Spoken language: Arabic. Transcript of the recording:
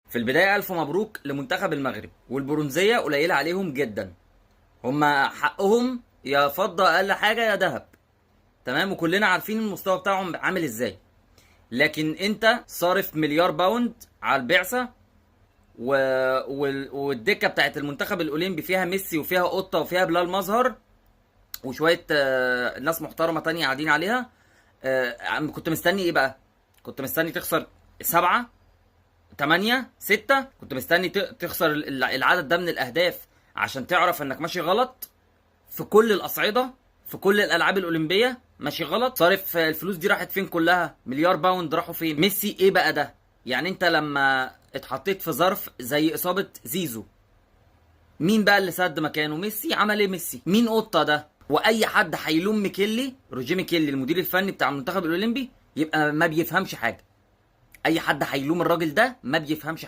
في البداية ألف مبروك لمنتخب المغرب، والبرونزية قليلة عليهم جدا. هما حقهم يا فضة أقل حاجة يا ذهب، تمام، وكلنا عارفين المستوى بتاعهم عامل ازاي. لكن انت صارف مليار باوند على البعثة و... والدكة بتاعت المنتخب الأولمبي فيها ميسي وفيها قطة وفيها بلال مظهر وشوية ناس محترمة تانية قاعدين عليها. كنت مستني ايه بقى؟ كنت مستني تخسر 7 8 6؟ كنت مستني تخسر العدد ده من الاهداف عشان تعرف انك ماشي غلط في كل الاصعده، في كل الالعاب الاولمبيه ماشي غلط. صارف الفلوس دي راحت فين كلها؟ مليار باوند راحوا فين؟ ميسي ايه بقى ده؟ يعني انت لما اتحطيت في ظرف زي اصابه زيزو، مين بقى اللي سد مكانه؟ ميسي. عمل ايه ميسي؟ مين قطه ده؟ واي حد هيلوم ميكيلي، روجيه ميكيلي المدير الفني بتاع المنتخب الاولمبي، يبقى ما بيفهمش حاجه. اي حد هيلوم الراجل ده ما بيفهمش حاجه.